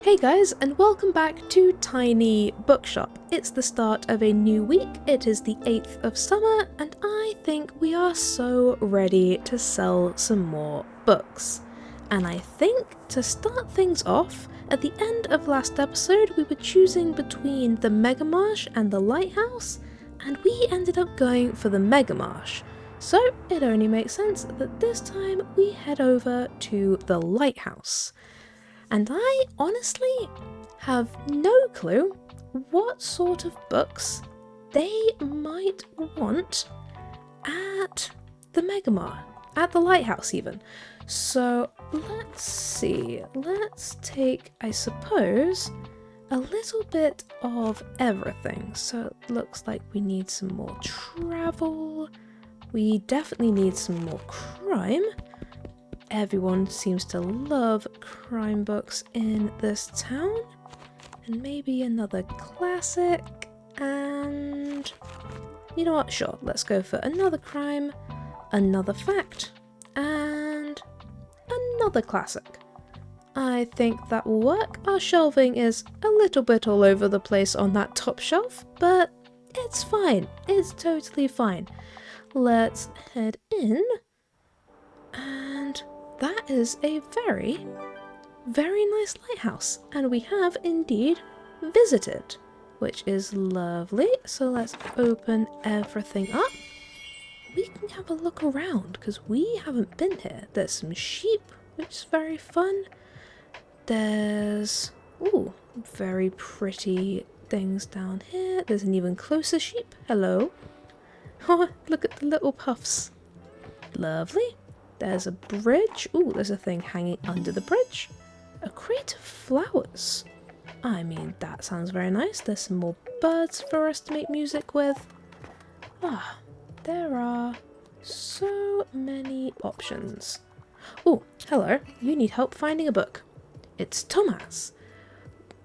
Hey guys, and welcome back to Tiny Bookshop. It's the start of a new week, it is the 8th of summer, and I think we are so ready to sell some more books. And I think, to start things off, at the end of last episode we were choosing between the Megamarsh and the Lighthouse, and we ended up going for the Megamarsh. So it only makes sense that this time we head over to the Lighthouse. And I honestly have no clue what sort of books they might want at the Megamar, at the Lighthouse even. So let's see, let's take, I suppose, a little bit of everything. So it looks like we need some more travel, we definitely need some more crime. Everyone seems to love crime books in this town. And maybe another classic. And you know what? Sure, let's go for another crime, another fact, and another classic. I think that will work. Our shelving is a little bit all over the place on that top shelf, but it's fine. It's totally fine. Let's head in. And that is a very, very nice lighthouse, and we have indeed visited, which is lovely. So let's open everything up. We can have a look around because we haven't been here. There's some sheep, which is very fun. There's, ooh, very pretty things down here. There's an even closer sheep. Hello. Oh, look at the little puffs. Lovely. There's a bridge. Ooh, there's a thing hanging under the bridge. A crate of flowers. I mean, that sounds very nice. There's some more birds for us to make music with. Ah, there are so many options. Oh, hello. You need help finding a book. It's Thomas.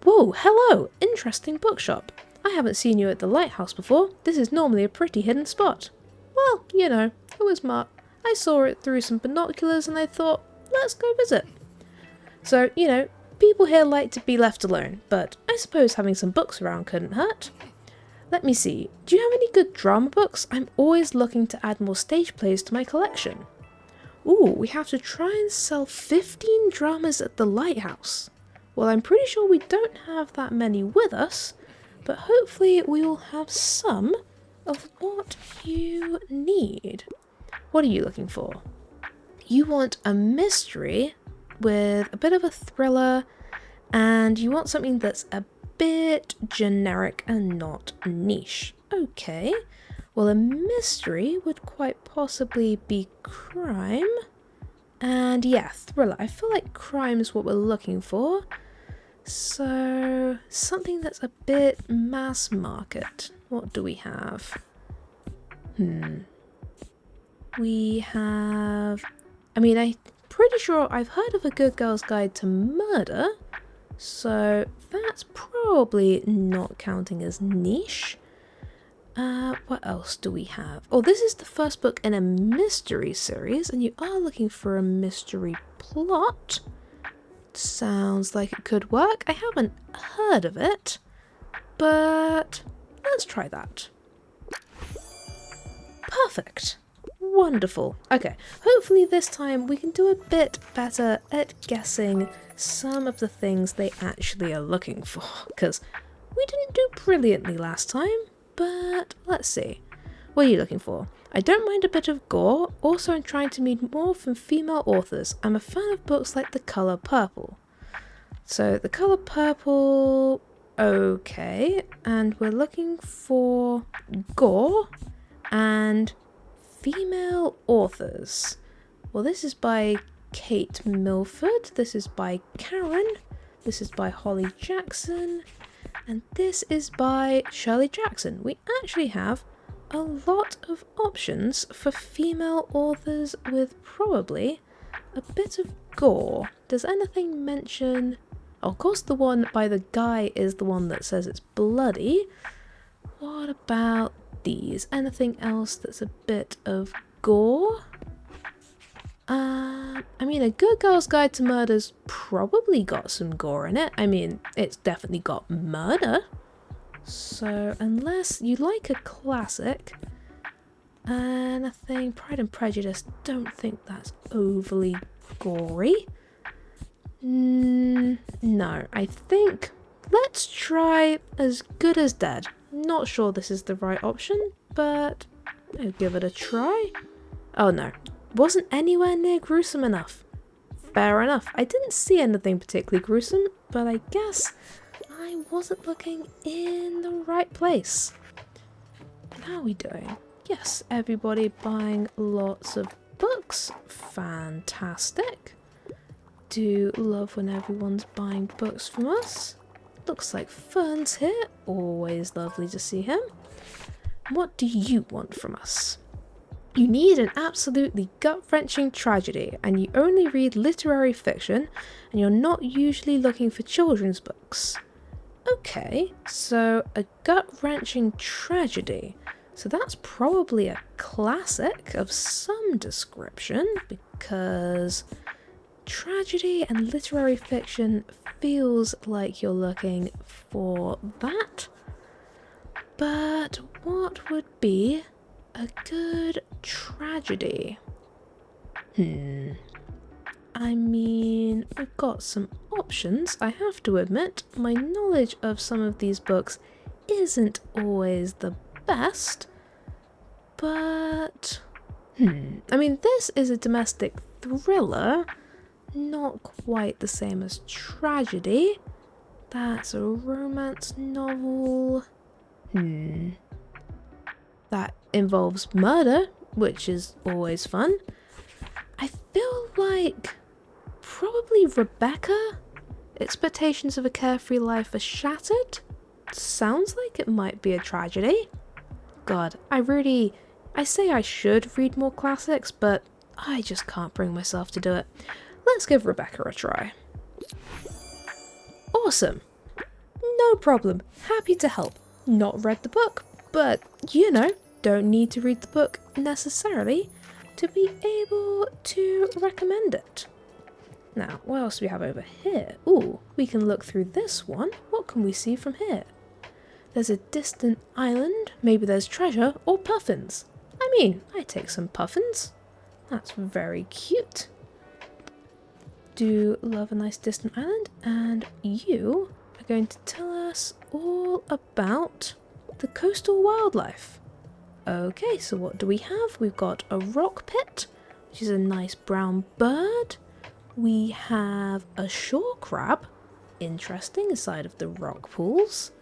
Whoa, hello. Interesting bookshop. I haven't seen you at the lighthouse before. This is normally a pretty hidden spot. Well, you know, it was Mark. I saw it through some binoculars and I thought, let's go visit. So, you know, people here like to be left alone, but I suppose having some books around couldn't hurt. Let me see, do you have any good drama books? I'm always looking to add more stage plays to my collection. Ooh, we have to try and sell 15 dramas at the Lighthouse. Well, I'm pretty sure we don't have that many with us, but hopefully we will have some of what you need. What are you looking for? You want a mystery with a bit of a thriller, and you want something that's a bit generic and not niche. Okay, well, a mystery would quite possibly be crime. And yeah, thriller. I feel like crime is what we're looking for. So something that's a bit mass market. What do we have? We have, I mean, I'm pretty sure I've heard of A Good Girl's Guide to Murder, so that's probably not counting as niche. What else do we have? Oh, this is the first book in a mystery series, and you are looking for a mystery plot. Sounds like it could work. I haven't heard of it, but let's try that. Perfect. Wonderful. Okay, hopefully this time we can do a bit better at guessing some of the things they actually are looking for, because we didn't do brilliantly last time, but let's see. What are you looking for? I don't mind a bit of gore, also I'm trying to read more from female authors. I'm a fan of books like The Colour Purple. So, The Colour Purple, okay, and we're looking for gore and female authors. Well, this is by Kate Milford, this is by Karen, this is by Holly Jackson, and this is by Shirley Jackson. We actually have a lot of options for female authors with probably a bit of gore. Does anything mention... Of course the one by the guy is the one that says it's bloody. What about these? Anything else that's a bit of gore? I mean, A Good Girl's Guide to Murder's probably got some gore in it. I mean, it's definitely got murder. So, unless you like a classic, and I think Pride and Prejudice, don't think that's overly gory. No, I think let's try As Good as Dead. Not sure this is the right option, but I'll give it a try. Oh no, wasn't anywhere near gruesome enough. Fair enough. I didn't see anything particularly gruesome, but I guess I wasn't looking in the right place. How are we doing? Yes, everybody buying lots of books. Fantastic. Do love when everyone's buying books from us. Looks like Fern's here. Always lovely to see him. What do you want from us? You need an absolutely gut-wrenching tragedy, and you only read literary fiction, and you're not usually looking for children's books. Okay, so a gut-wrenching tragedy. So that's probably a classic of some description, because tragedy and literary fiction feels like you're looking for that. But what would be a good tragedy? I mean, we've got some options. I have to admit, my knowledge of some of these books isn't always the best, but I mean, this is a domestic thriller, not quite the same as tragedy. That's a romance novel. That involves murder, which is always fun. I feel like probably Rebecca. Expectations of a Carefree Life are shattered. Sounds like it might be a tragedy. God, I say I should read more classics, but I just can't bring myself to do it. Let's give Rebecca a try. Awesome. No problem. Happy to help. Not read the book, but you know, don't need to read the book necessarily to be able to recommend it. Now, what else do we have over here? Ooh, we can look through this one. What can we see from here? There's a distant island. Maybe there's treasure or puffins. I mean, I take some puffins. That's very cute. Do love a nice distant island, and you are going to tell us all about the coastal wildlife. Okay, so what do we have? We've got a rock pit, which is a nice brown bird. We have a shore crab, interesting, inside of the rock pools,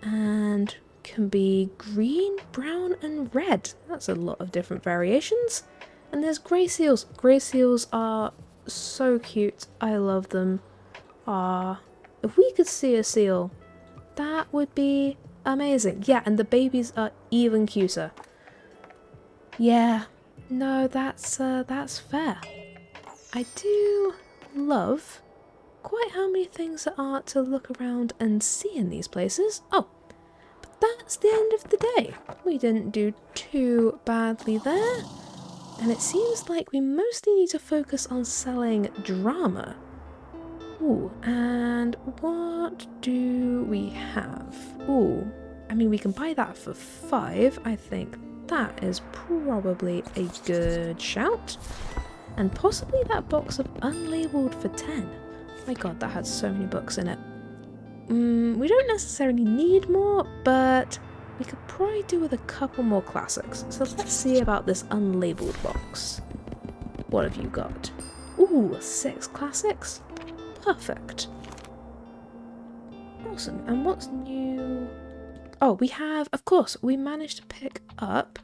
and can be green, brown, and red. That's a lot of different variations. And there's grey seals. Grey seals are so cute. I love them. If we could see a seal, that would be amazing. Yeah, and the babies are even cuter. Yeah, no, that's fair. I do love quite how many things there are to look around and see in these places. Oh, but that's the end of the day. We didn't do too badly there. And it seems like we mostly need to focus on selling drama. Ooh, and what do we have? Ooh, I mean, we can buy that for 5. I think that is probably a good shout. And possibly that box of unlabeled for 10. My god, that had so many books in it. We don't necessarily need more, but we could probably do with a couple more classics. So let's see about this unlabeled box. What have you got? Ooh, 6 classics? Perfect. Awesome. And what's new? Oh, we have, of course, we managed to pick up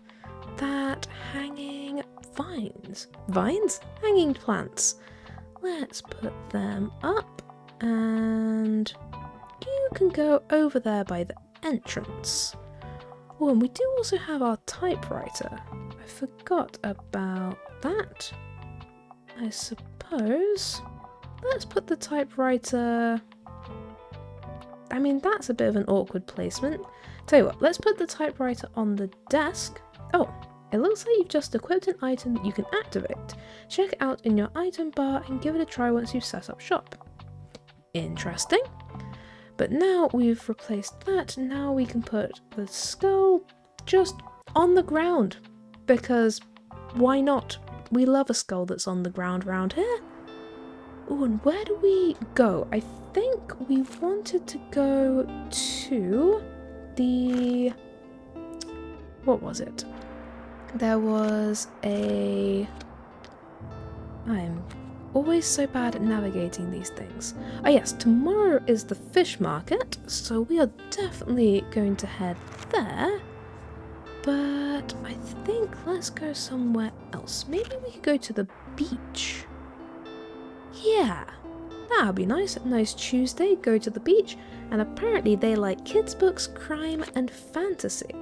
that hanging vines. Vines? Hanging plants. Let's put them up, and you can go over there by the entrance. Oh, and we do also have our typewriter. I forgot about that. I suppose let's put the typewriter... I mean, that's a bit of an awkward placement. Tell you what, let's put the typewriter on the desk. Oh, It looks like you've just equipped an item that you can activate. Check it out in your item bar and give it a try once you've set up shop. Interesting. But now we've replaced that, now we can put the skull just on the ground. Because why not? We love a skull that's on the ground around here. Oh, and where do we go? I think we wanted to go to the... what was it? There was a... I'm always so bad at navigating these things. Oh yes, tomorrow is the fish market, so we are definitely going to head there. But I think let's go somewhere else. Maybe we could go to the beach. Yeah, that would be nice. A nice Tuesday, go to the beach, and apparently they like kids' books, crime, and fantasy.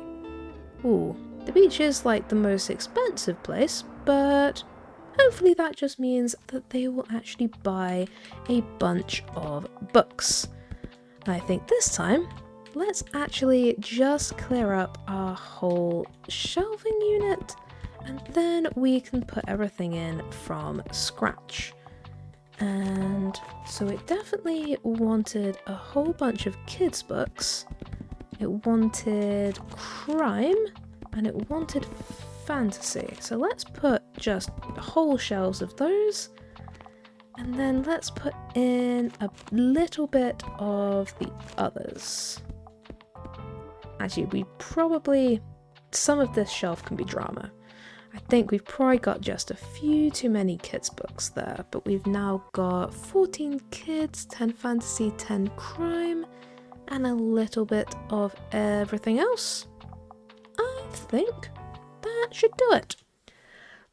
Ooh, the beach is like the most expensive place, but hopefully that just means that they will actually buy a bunch of books. And I think this time, let's actually just clear up our whole shelving unit, and then we can put everything in from scratch. And so it definitely wanted a whole bunch of kids' books, it wanted crime, and it wanted fantasy. So let's put just whole shelves of those, and then let's put in a little bit of the others. Actually, some of this shelf can be drama. I think we've probably got just a few too many kids' books there, but we've now got 14 kids, 10 fantasy, 10 crime, and a little bit of everything else. I think that should do it.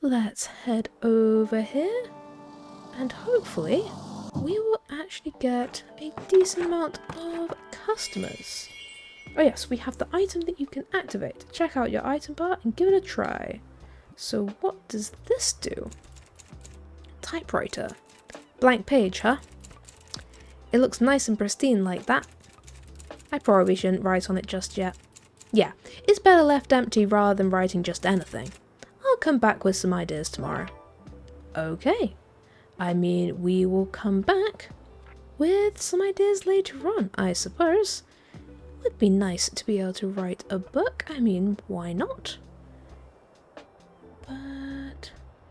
Let's head over here, and hopefully we will actually get a decent amount of customers. Oh yes, we have the item that you can activate. Check out your item bar and give it a try. So what does this do? Typewriter. Blank page, huh? It looks nice and pristine like that. I probably shouldn't write on it just yet. Yeah, it's better left empty rather than writing just anything. I'll come back with some ideas tomorrow. Okay. I mean, we will come back with some ideas later on, I suppose. It would be nice to be able to write a book. I mean, why not? But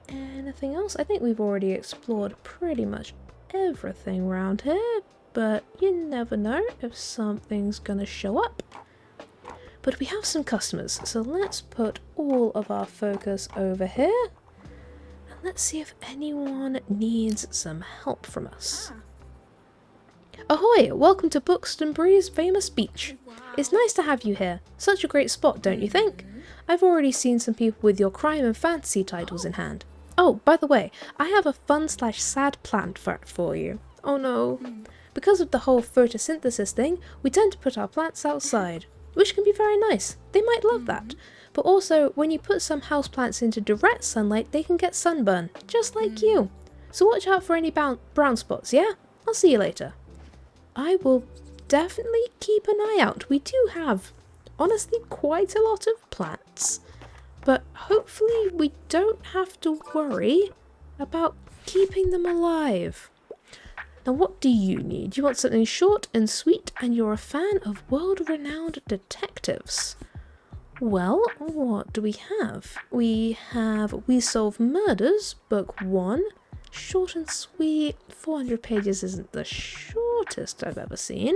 anything else? I think we've already explored pretty much everything around here, but you never know if something's gonna show up. But we have some customers, so let's put all of our focus over here, and let's see if anyone needs some help from us. Ahoy! Welcome to Bookstonbury's famous beach. It's nice to have you here. Such a great spot, don't you think? I've already seen some people with your crime and fantasy titles in hand. Oh, by the way, I have a fun/sad plant for you. Oh no. Because of the whole photosynthesis thing, we tend to put our plants outside, which can be very nice. They might love that. But also, when you put some houseplants into direct sunlight, they can get sunburn, just like you. So watch out for any brown spots, yeah? I'll see you later. I will definitely keep an eye out. We do have, honestly, quite a lot of plants. But hopefully we don't have to worry about keeping them alive. Now what do you need? You want something short and sweet, and you're a fan of world-renowned detectives. Well, what do we have? We have We Solve Murders, Book 1. Short and sweet. 400 pages isn't the shortest I've ever seen.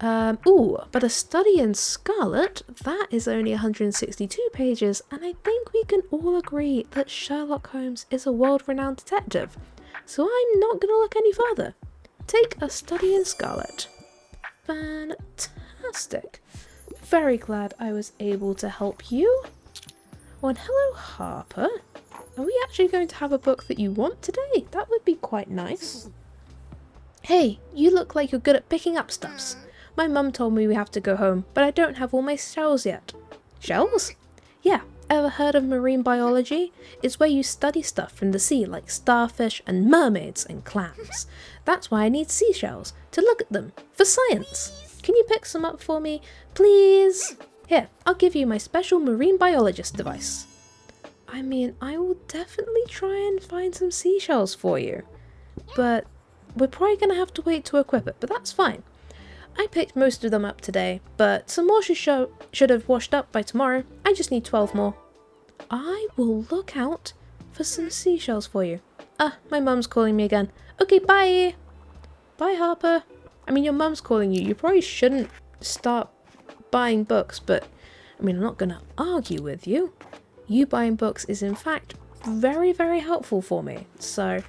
But A Study in Scarlet, that is only 162 pages, and I think we can all agree that Sherlock Holmes is a world-renowned detective. So I'm not going to look any further. Take A Study in Scarlet. Fantastic. Very glad I was able to help you. Oh, and hello, Harper. Are we actually going to have a book that you want today? That would be quite nice. Hey, you look like you're good at picking up stuffs. My mum told me we have to go home, but I don't have all my shells yet. Shells? Yeah, ever heard of marine biology? It's where you study stuff from the sea, like starfish and mermaids and clams. That's why I need seashells, to look at them, for science. Can you pick some up for me, please? Here, I'll give you my special marine biologist device. I mean, I will definitely try and find some seashells for you. But we're probably going to have to wait to equip it, but that's fine. I picked most of them up today, but some more should have washed up by tomorrow. I just need 12 more. I will look out for some seashells for you. Ah, my mum's calling me again. Okay, bye. Bye, Harper. I mean, your mum's calling you. You probably shouldn't start buying books, but I mean, I'm not going to argue with you. You buying books is in fact very, very helpful for me. So,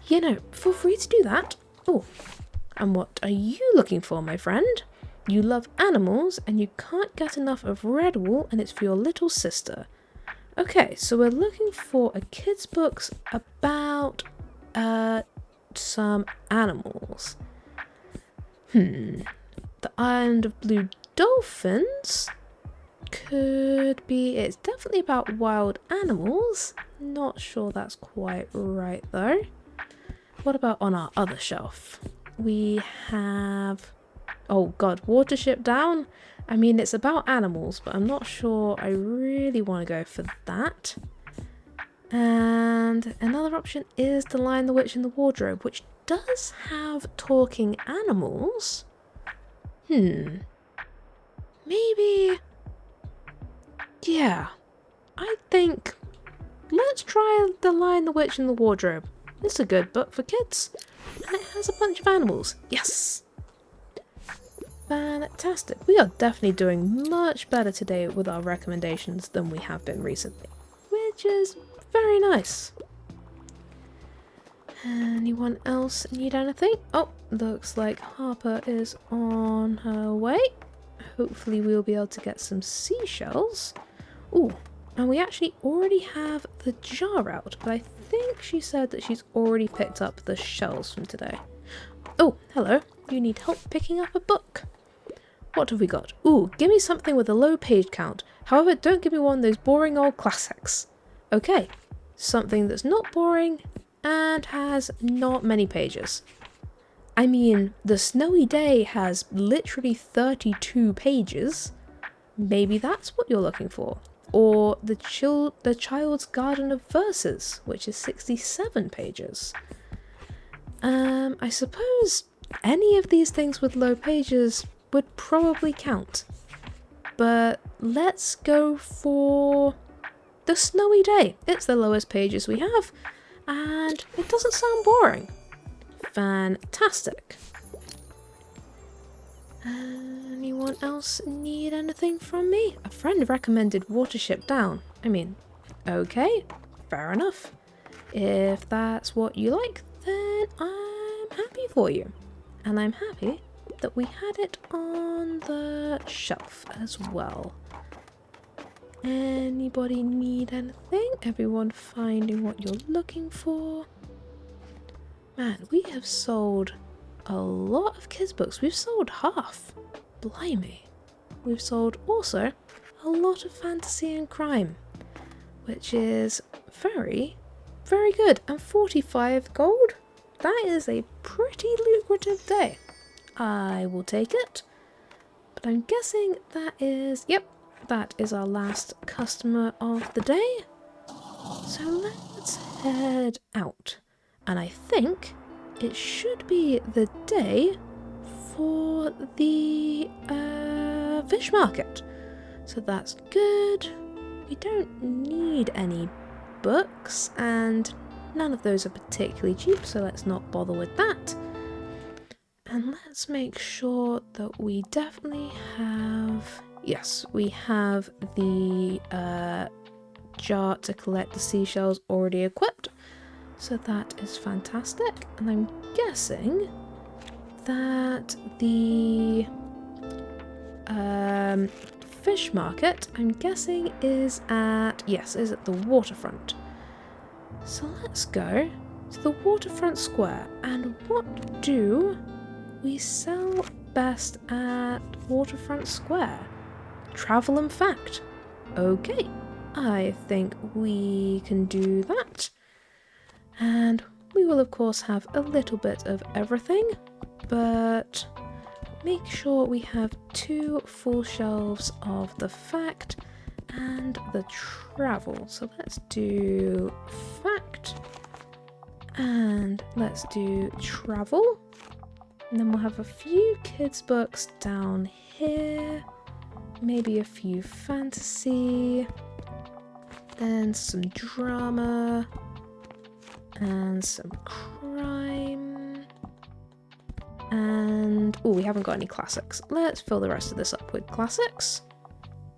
you know, feel free to do that. Oh, and what are you looking for, my friend? You love animals and you can't get enough of red wool, and it's for your little sister. Okay, so we're looking for a kid's books about some animals. The Island of Blue Dolphins could be, it's definitely about wild animals. Not sure that's quite right though. What about on our other shelf? We have, oh god, Watership Down. I mean, it's about animals, but I'm not sure I really want to go for that. And another option is The Lion, the Witch and the Wardrobe, which does have talking animals. Maybe, yeah, I think let's try The Lion, the Witch and the Wardrobe. It's a good book for kids, and it has a bunch of animals. Yes! Fantastic. We are definitely doing much better today with our recommendations than we have been recently, which is very nice. Anyone else need anything? Oh, looks like Harper is on her way. Hopefully we'll be able to get some seashells. Ooh, and we actually already have the jar out, but I think she said that she's already picked up the shells from today. Oh, hello. You need help picking up a book. What have we got? Ooh, give me something with a low page count. However, don't give me one of those boring old classics. Okay, something that's not boring and has not many pages. I mean, The Snowy Day has literally 32 pages. Maybe that's what you're looking for. Or The Child's Garden of Verses, which is 67 pages. I suppose any of these things with low pages would probably count. But let's go for The Snowy Day. It's the lowest pages we have, and it doesn't sound boring. Fantastic. Anyone else need anything from me? A friend recommended Watership Down. I mean, okay, fair enough. If that's what you like, then I'm happy for you. And I'm happy that we had it on the shelf as well. Anybody need anything? Everyone finding what you're looking for? Man, we have sold a lot of kids' books. We've sold half. Blimey. We've sold also a lot of fantasy and crime, which is very, very good. And 45 gold? That is a pretty lucrative day. I will take it. But I'm guessing that is, yep, that is our last customer of the day. So let's head out. And I think it should be the day for the fish market. So that's good. We don't need any books, and none of those are particularly cheap, so let's not bother with that. And let's make sure that we definitely have, yes, we have the jar to collect the seashells already equipped. So that is fantastic. And I'm guessing that the fish market, I'm guessing is at, yes, is at the waterfront. So let's go to the waterfront square. And what do we sell best at Waterfront Square? Travel and fact. Okay, I think we can do that. And we will of course have a little bit of everything, but make sure we have 2 full shelves of the fact and the travel. So let's do fact and let's do travel. And then we'll have a few kids' books down here. Maybe a few fantasy. Then some drama. And some crime. And, oh, we haven't got any classics. Let's fill the rest of this up with classics.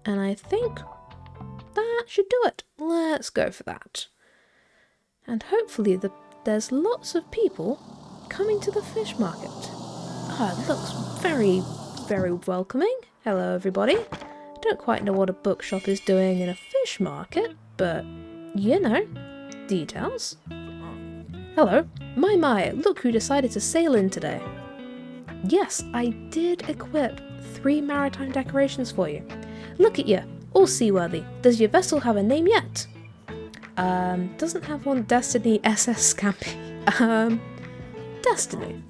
And I think that should do it. Let's go for that. And hopefully there's lots of people coming to the fish market. Oh, it looks very, very welcoming. Hello, everybody. I don't quite know what a bookshop is doing in a fish market, but, you know, details. Hello. My, look who decided to sail in today. Yes, I did equip 3 maritime decorations for you. Look at you, all seaworthy. Does your vessel have a name yet? Doesn't have one. Destiny SS Scampi. Destiny.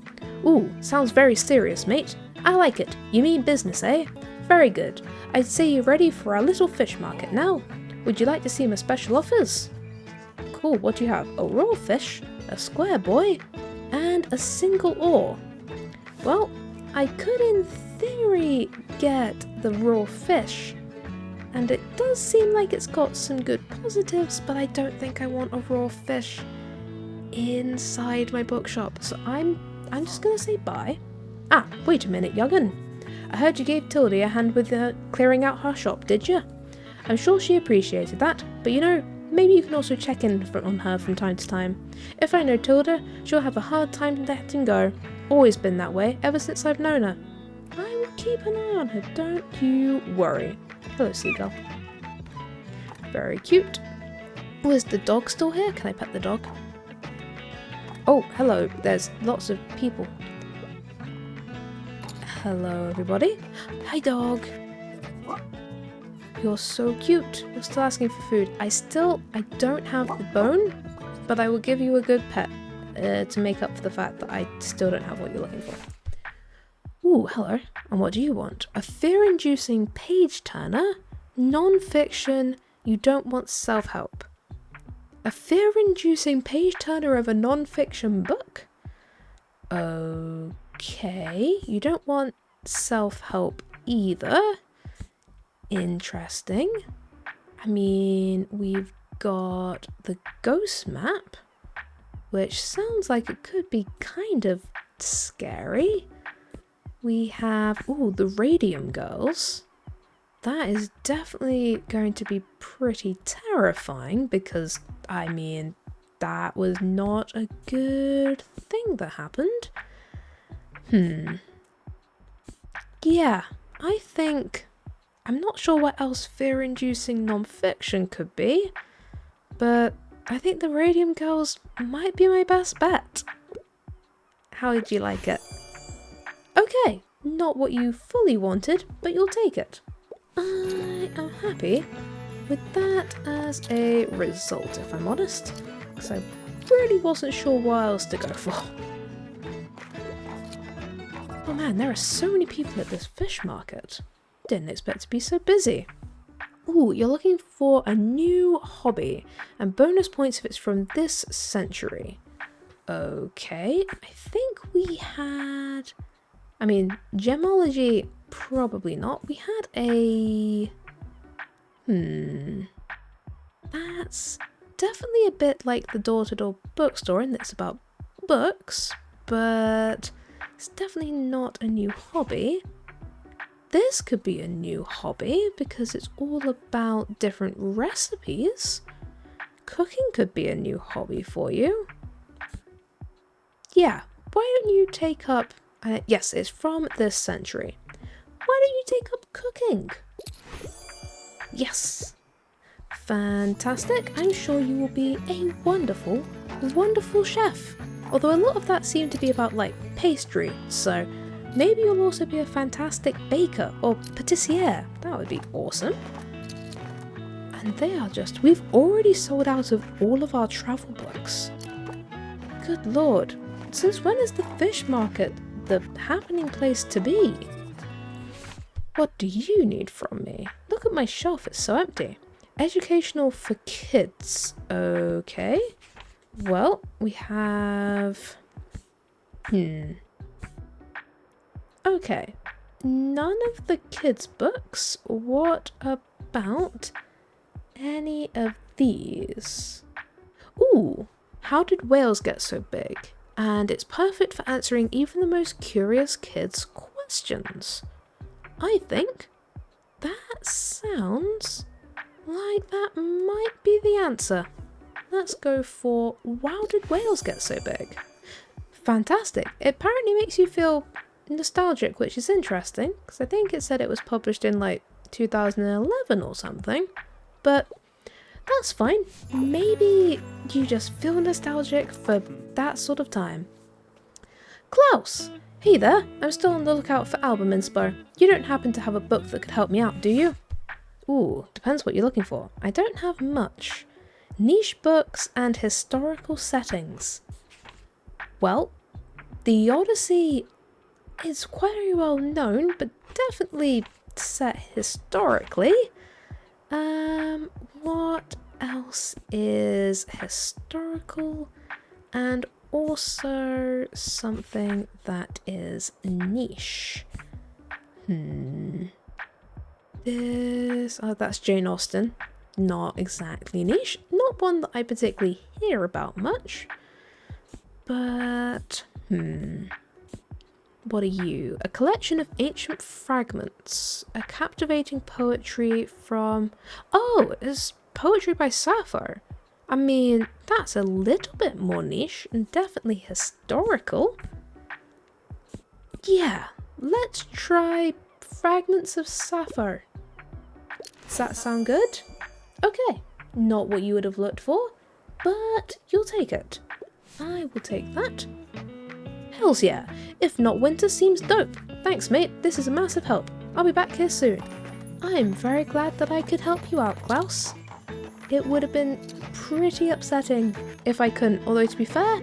Ooh, sounds very serious, mate. I like it. You mean business, eh? Very good. I'd say you're ready for our little fish market now. Would you like to see my special offers? Cool, what do you have? A raw fish, a square boy, and a single oar. Well, I could in theory get the raw fish, and it does seem like it's got some good positives, but I don't think I want a raw fish inside my bookshop, so I'm just gonna say bye. Ah, wait a minute, young'un. I heard you gave Tilda a hand with clearing out her shop, did you? I'm sure she appreciated that, but you know, maybe you can also check in on her from time to time. If I know Tilda, she'll have a hard time letting go. Always been that way, ever since I've known her. I will keep an eye on her, don't you worry. Hello, seagull. Very cute. Oh, is the dog still here? Can I pet the dog? Oh, hello. There's lots of people. Hello, everybody. Hi, dog. You're so cute. You're still asking for food. I don't have the bone, but I will give you a good pet to make up for the fact that I still don't have what you're looking for. Ooh, hello. And what do you want? A fear-inducing page-turner? Non-fiction. You don't want self-help. A fear-inducing page-turner of a non-fiction book? Okay. You don't want self-help either. Interesting. I mean, we've got the ghost map, which sounds like it could be kind of scary. We have, ooh, the Radium Girls. That is definitely going to be pretty terrifying because, I mean, that was not a good thing that happened. Yeah, I think... I'm not sure what else fear-inducing non-fiction could be, but I think the Radium Girls might be my best bet. How did you like it? Okay, not what you fully wanted, but you'll take it. I am happy with that as a result, if I'm honest, because I really wasn't sure what else to go for. Oh man, there are so many people at this fish market. Didn't expect to be so busy. Ooh, you're looking for a new hobby, and bonus points if it's from this century. Okay, I think we had... I mean, gemology, probably not. We had a... That's definitely a bit like the door-to-door bookstore, and it's about books, but it's definitely not a new hobby. This could be a new hobby because it's all about different recipes. Cooking could be a new hobby for you. Yeah, why don't you take up... yes, it's from this century. Why don't you take up cooking? Yes. Fantastic. I'm sure you will be a wonderful, wonderful chef. Although a lot of that seemed to be about, like, pastry, so... maybe you'll also be a fantastic baker or patissier. That would be awesome. And they are just... we've already sold out of all of our travel books. Good lord. Since when is the fish market the happening place to be? What do you need from me? Look look at my shelf, it's so empty. Educational for kids. Okay. Well, we have... Okay. None of the kids' books. What about any of these? Ooh, how did whales get so big? And it's perfect for answering even the most curious kids' questions. I think that sounds like that might be the answer. Let's go for how did whales get so big? Fantastic. It apparently makes you feel nostalgic, which is interesting, because I think it said it was published in like 2011 or something. But that's fine. Maybe you just feel nostalgic for that sort of time. Klaus! Hey there, I'm still on the lookout for album inspo. You don't happen to have a book that could help me out, do you? Ooh, depends what you're looking for. I don't have much. Niche books and historical settings. Well, the Odyssey is quite very well known, but definitely set historically. What else is historical and also something that is niche? That's Jane Austen. Not exactly niche. Not one that I particularly hear about much. But, what are you? A collection of ancient fragments. A captivating poetry from... Oh, it's poetry by Sappho. I mean, that's a little bit more niche and definitely historical. Yeah, let's try Fragments of Sappho. Does that sound good? Okay, not what you would have looked for, but you'll take it. I will take that. Hells yeah, if not winter seems dope. Thanks mate, this is a massive help. I'll be back here soon. I'm very glad that I could help you out, Klaus. It would have been pretty upsetting if I couldn't, although to be fair,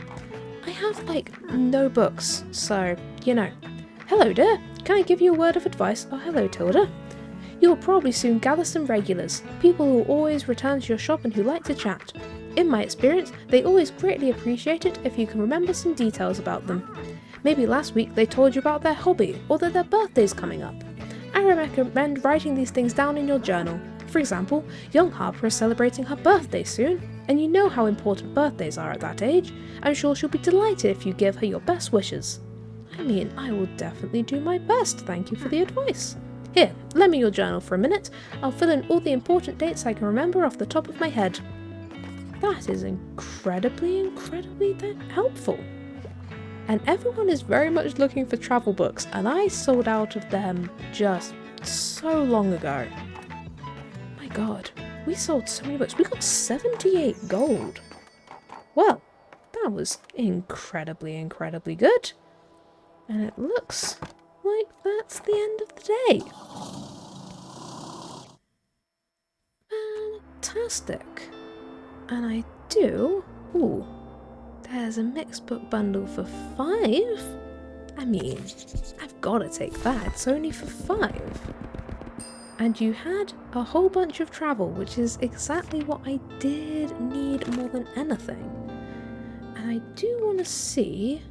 I have like no books, so you know. Hello dear, can I give you a word of advice? Oh hello Tilda. You'll probably soon gather some regulars, people who will always return to your shop and who like to chat. In my experience, they always greatly appreciate it if you can remember some details about them. Maybe last week they told you about their hobby or that their birthday's coming up. I recommend writing these things down in your journal. For example, young Harper is celebrating her birthday soon, and you know how important birthdays are at that age. I'm sure she'll be delighted if you give her your best wishes. I mean, I will definitely do my best, thank you for the advice. Here, lend me your journal for a minute. I'll fill in all the important dates I can remember off the top of my head. That is incredibly helpful. And everyone is very much looking for travel books, and I sold out of them just so long ago. My god, we sold so many books. We got 78 gold. Well, that was incredibly good. And it looks like that's the end of the day. Fantastic. And I do... Ooh, there's a mixed book bundle for 5? I mean, I've got to take that. It's only for 5. And you had a whole bunch of travel, which is exactly what I did need more than anything. And I do want to see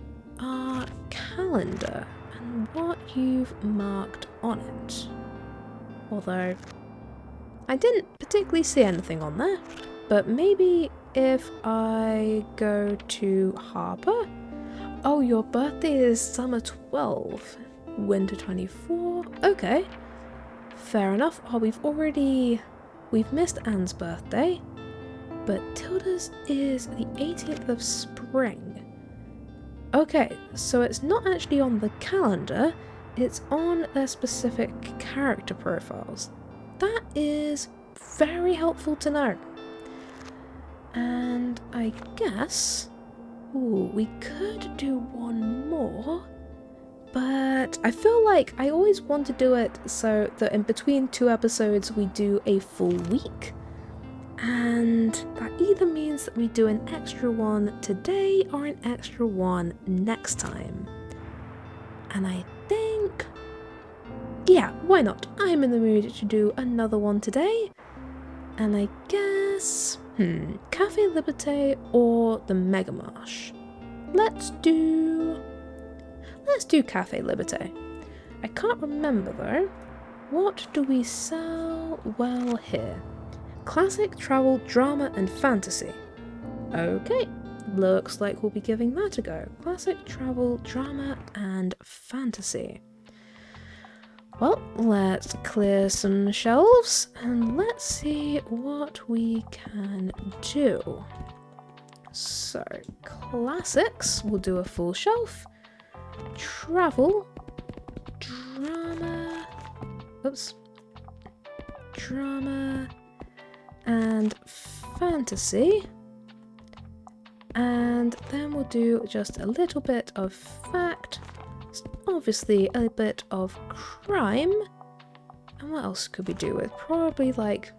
our calendar and what you've marked on it. Although, I didn't particularly see anything on there, but maybe if I go to Harper. Oh, your birthday is summer 12, winter 24. Okay, fair enough. Oh, we've missed Anne's birthday, but Tilda's is the 18th of spring. Okay, so it's not actually on the calendar, it's on their specific character profiles. That is very helpful to know. And I guess, we could do one more, but I feel like I always want to do it so that in between 2 episodes we do a full week. And that either means that we do an extra one today or an extra one next time. And I think, Yeah, why not? I'm in the mood to do another one today. And I guess, Cafe Liberté or the Megamarsh. Let's do Cafe Liberté. I can't remember though. What do we sell well here? Classic, travel, drama and fantasy. Okay, looks like we'll be giving that a go. Classic, travel, drama and fantasy. Well, let's clear some shelves and let's see what we can do. So, classics, we'll do a full shelf. Travel, drama and fantasy. And then we'll do just a little bit of fact. Obviously a bit of crime. And what else could we do with? Probably like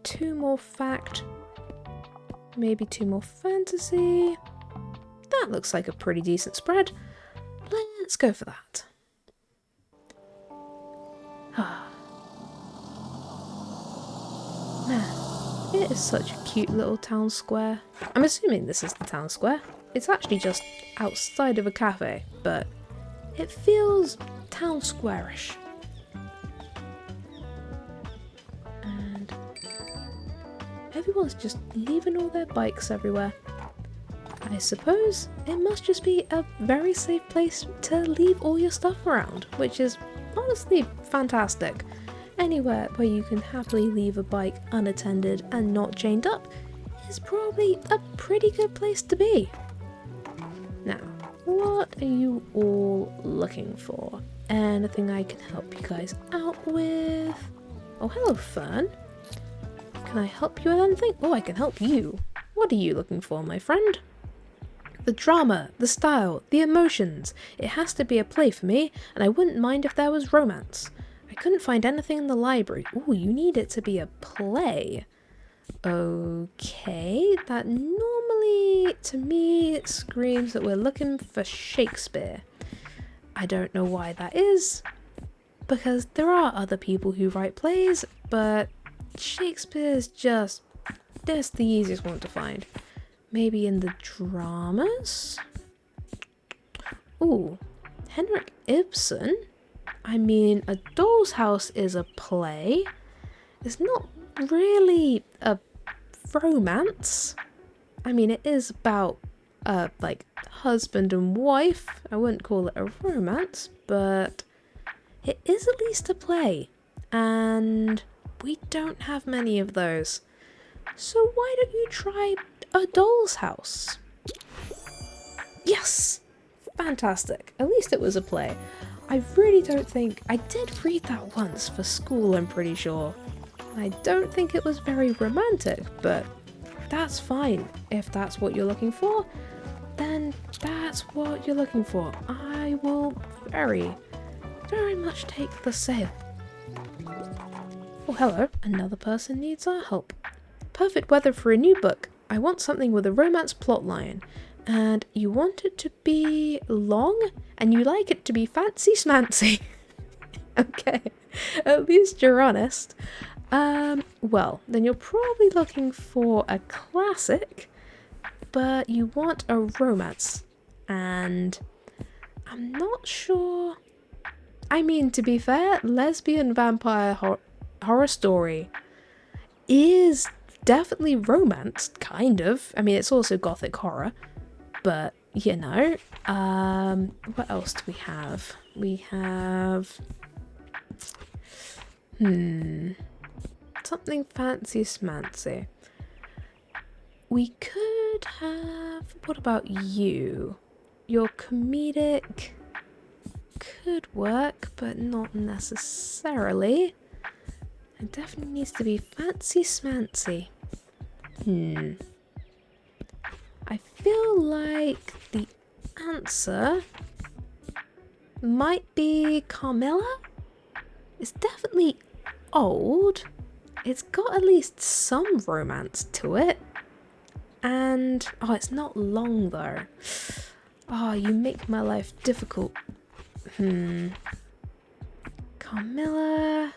2 more fact, maybe 2 more fantasy. That looks like a pretty decent spread. Let's go for that. Man, it is such a cute little town square. I'm assuming this is the town square. It's actually just outside of a cafe, but it feels town square-ish. And everyone's just leaving all their bikes everywhere. I suppose it must just be a very safe place to leave all your stuff around, which is honestly fantastic. Anywhere where you can happily leave a bike unattended and not chained up is probably a pretty good place to be. Now, what are you all looking for? Anything I can help you guys out with? Oh, hello, Fern. Can I help you with anything? Oh, I can help you. What are you looking for, my friend? The drama, the style, the emotions. It has to be a play for me, and I wouldn't mind if there was romance. I couldn't find anything in the library. Oh, you need it to be a play. Okay, that normally, to me, screams that we're looking for Shakespeare. I don't know why that is, because there are other people who write plays, but Shakespeare's just the easiest one to find. Maybe in the dramas? Ooh, Henrik Ibsen? I mean, A Doll's House is a play. It's not really a romance. I mean, it is about, like, husband and wife. I wouldn't call it a romance, but it is at least a play. And we don't have many of those. So why don't you try A Doll's House? Yes! Fantastic. At least it was a play. I really don't think... I did read that once for school, I'm pretty sure. I don't think it was very romantic, but that's fine. If that's what you're looking for, then that's what you're looking for. I will very, very much take the sale. Oh, hello. Another person needs our help. Perfect weather for a new book. I want something with a romance plotline. And you want it to be long, and you like it to be fancy smancy. Okay, at least you're honest. Well, then you're probably looking for a classic, but you want a romance. And I'm not sure... I mean, to be fair, lesbian vampire horror story is definitely romance, kind of. I mean, it's also gothic horror. But, you know, what else do we have? We have, something fancy smancy. We could have, what about you? Your comedic could work, but not necessarily. It definitely needs to be fancy smancy. I feel like the answer might be Carmilla. It's definitely old. It's got at least some romance to it. And, oh, it's not long though. Oh, you make my life difficult. Carmilla.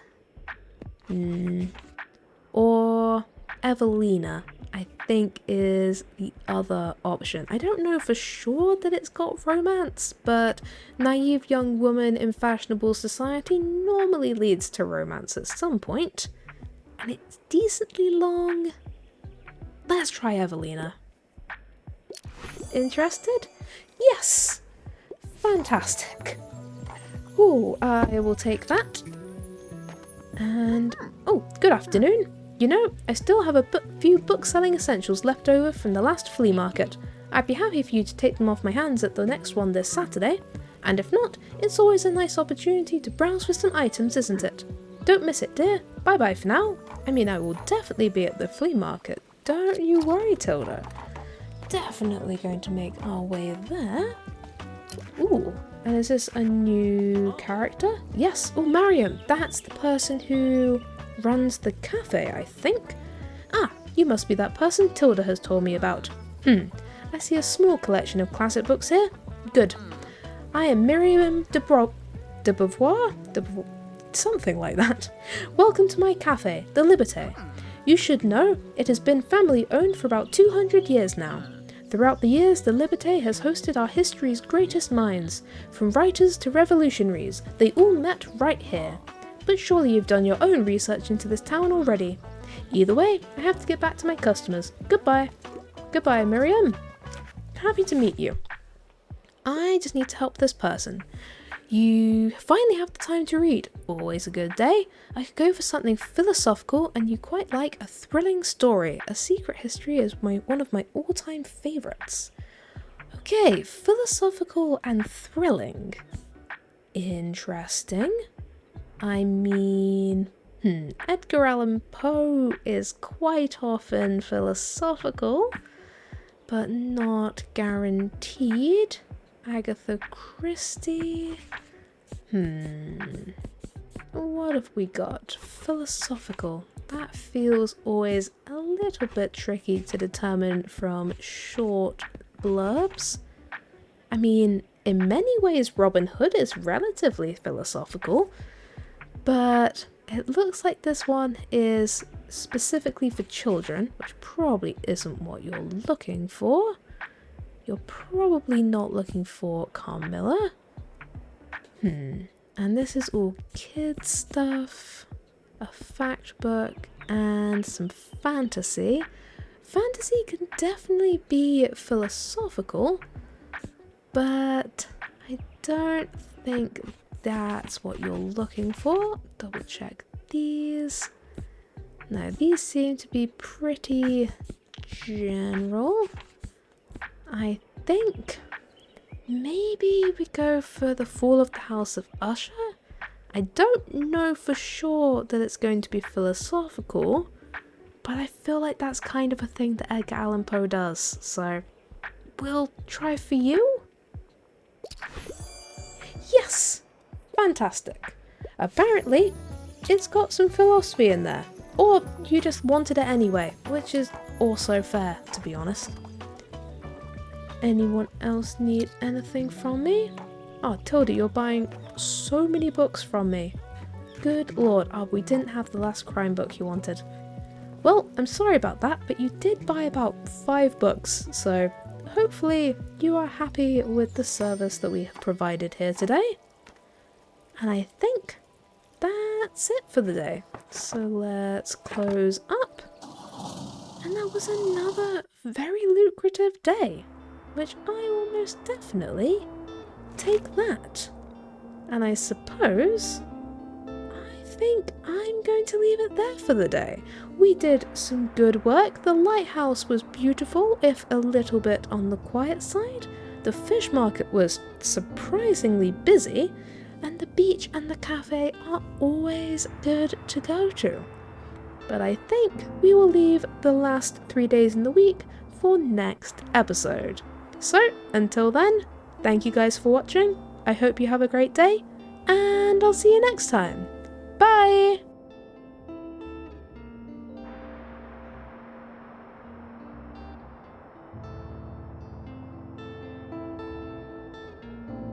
Or Evelina, I think, is the other option. I don't know for sure that it's got romance, but naive young woman in fashionable society normally leads to romance at some point. And it's decently long. Let's try Evelina. Interested? Yes! Fantastic. Ooh, I will take that. And, oh, good afternoon. You know, I still have a few book-selling essentials left over from the last flea market. I'd be happy for you to take them off my hands at the next one this Saturday. And if not, it's always a nice opportunity to browse for some items, isn't it? Don't miss it, dear. Bye-bye for now. I mean, I will definitely be at the flea market. Don't you worry, Tilda. Definitely going to make our way there. Ooh, and is this a new character? Yes, oh, Mariam. That's the person who runs the cafe, I think. Ah, you must be that person Tilda has told me about. I see a small collection of classic books here. Good. I am Miriam de Beauvoir? Something like that. Welcome to my cafe, the Liberté. You should know, it has been family owned for about 200 years now. Throughout the years, the Liberté has hosted our history's greatest minds. From writers to revolutionaries, they all met right here. But surely you've done your own research into this town already. Either way, I have to get back to my customers. Goodbye. Goodbye, Miriam. Happy to meet you. I just need to help this person. You finally have the time to read. Always a good day. I could go for something philosophical, and you quite like a thrilling story. A Secret History is one of my all-time favourites. Okay, philosophical and thrilling. Interesting. I mean, Edgar Allan Poe is quite often philosophical, but not guaranteed. Agatha Christie. What have we got? Philosophical. That feels always a little bit tricky to determine from short blurbs. I mean, in many ways Robin Hood is relatively philosophical, but it looks like this one is specifically for children, which probably isn't what you're looking for. You're probably not looking for Carmilla. And this is all kids stuff, a fact book, and some fantasy. Fantasy can definitely be philosophical, but I don't think that's what you're looking for. Double check these. No, these seem to be pretty general. I think maybe we go for The Fall of the House of Usher. I don't know for sure that it's going to be philosophical, but I feel like that's kind of a thing that Edgar Allan Poe does, so we'll try for you. Yes! Fantastic. Apparently, it's got some philosophy in there, or you just wanted it anyway, which is also fair, to be honest. Anyone else need anything from me? Oh, Tilda, you're buying so many books from me. Good lord, we didn't have the last crime book you wanted. Well, I'm sorry about that, but you did buy about 5 books, so hopefully you are happy with the service that we have provided here today. And I think that's it for the day. So let's close up. And that was another very lucrative day, which I will most definitely take that. And I suppose I think I'm going to leave it there for the day. We did some good work. The lighthouse was beautiful, if a little bit on the quiet side. The fish market was surprisingly busy, and the beach and the cafe are always good to go to. But I think we will leave the last 3 days in the week for next episode. So, until then, thank you guys for watching. I hope you have a great day, and I'll see you next time.